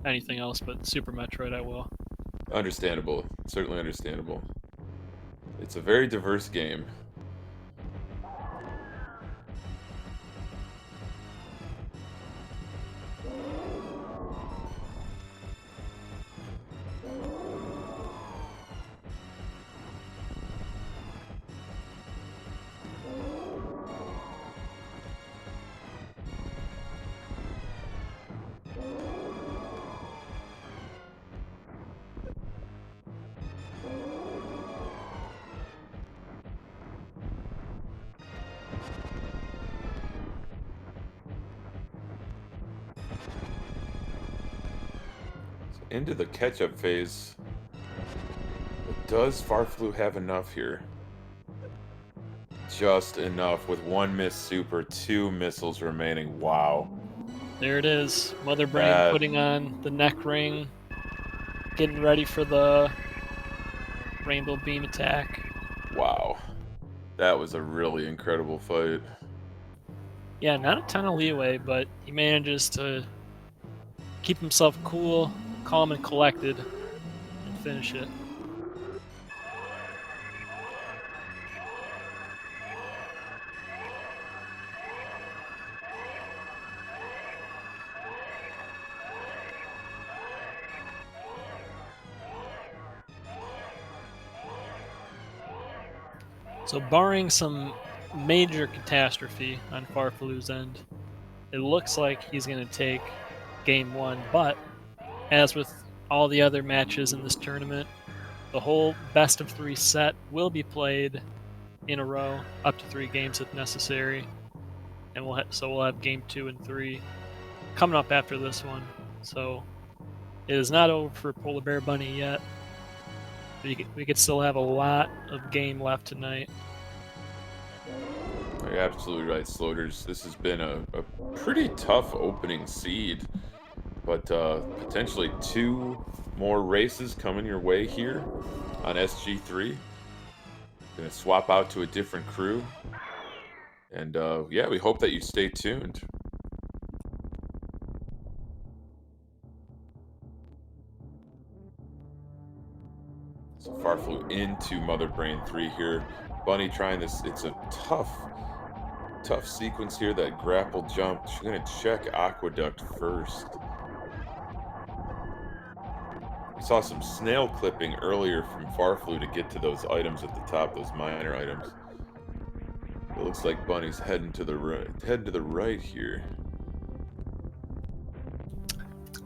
anything else, but Super Metroid I will. Understandable. Certainly understandable. It's a very diverse game. Into the catch-up phase. But does farfelu have enough here? Just enough with one missed super, 2 missiles remaining. Wow. There it is. Mother Brain putting on the neck ring, getting ready for the rainbow beam attack. Wow. That was a really incredible fight. Yeah, not a ton of leeway, but he manages to keep himself cool, calm, and collected, and finish it. So barring some major catastrophe on farfelu's end, it looks like he's going to take game 1, but as with all the other matches in this tournament, the whole best of 3 set will be played in a row, up to 3 games if necessary, and we'll have game 2 and 3 coming up after this one. So it is not over for Polar Bear Bunny yet. We could still have a lot of game left tonight. You're absolutely right, Sloters. This has been a pretty tough opening seed, but potentially 2 more races coming your way here on SG3. Gonna swap out to a different crew, and yeah, we hope that you stay tuned. So farfelu into Mother Brain 3 here. Bunny trying this. It's a tough sequence here. That grapple jump. She's gonna check Aqueduct first. We saw some snail clipping earlier from farfelu to get to those items at the top, those minor items. It looks like Bunny's heading to the right here.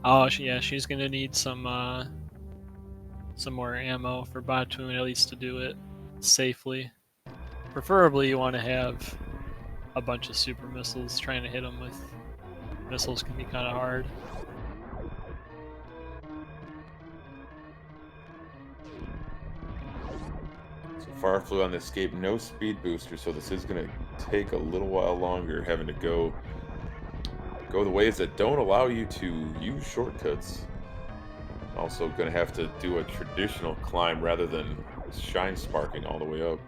Oh yeah, she's gonna need some more ammo for Batoon at least to do it safely. Preferably you want to have a bunch of super missiles. Trying to hit them with missiles can be kind of hard. So farfelu on the escape, no speed booster, so this is going to take a little while longer, having to go the ways that don't allow you to use shortcuts. Also going to have to do a traditional climb rather than shine sparking all the way up.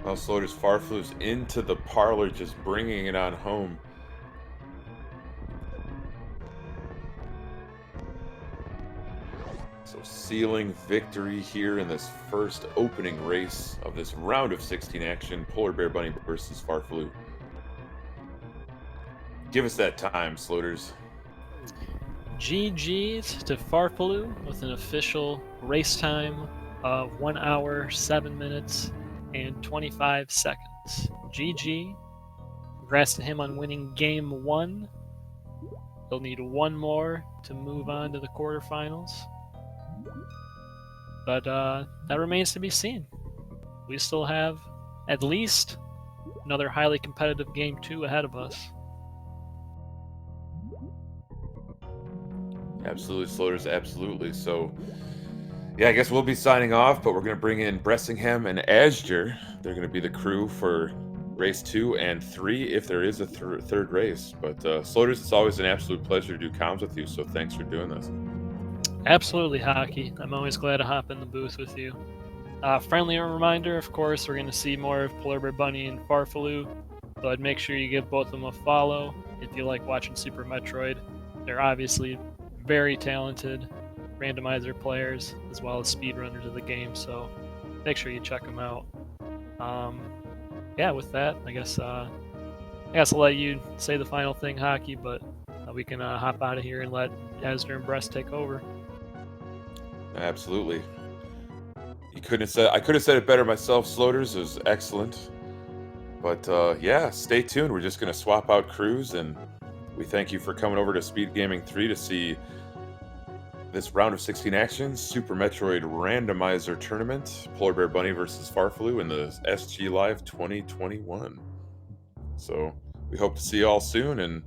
Well, Sloters, farfelu's into the parlor, just bringing it on home. So sealing victory here in this first opening race of this round of 16 action, Polar Bear Bunny versus farfelu. Give us that time, Sloters. GG's to farfelu with an official race time of 1 hour, 7 minutes, and 25 seconds. GG. Congrats to him on winning game 1. He'll need 1 more to move on to the quarterfinals. But that remains to be seen. We still have at least another highly competitive game 2 ahead of us. Absolutely, Sloters, absolutely. So, yeah, I guess we'll be signing off, but we're going to bring in Bressingham and Asger. They're going to be the crew for race 2 and 3 if there is a third race. But, Sloters, it's always an absolute pleasure to do comms with you, so thanks for doing this. Absolutely, Hockey. I'm always glad to hop in the booth with you. Friendly reminder, of course, we're going to see more of Polar Bear Bunny and farfelu, so I'd make sure you give both of them a follow if you like watching Super Metroid. They're obviously very talented randomizer players as well as speedrunners of the game, so make sure you check them out. Yeah, with that, I guess I'll let you say the final thing, Hockey, but we can hop out of here and let Asner and Brest take over. Absolutely. I could have said it better myself, Sloters. It was excellent. But yeah, stay tuned. We're just going to swap out crews, and we thank you for coming over to SpeedGaming 3 to see this round of 16 action, Super Metroid Randomizer Tournament, Polar Bear Bunny versus farfelu in the SGLIVE 2021. So we hope to see you all soon, and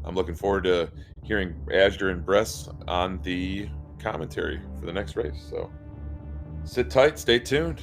I'm looking forward to hearing Asger and Bress on the commentary for the next race. So sit tight, stay tuned.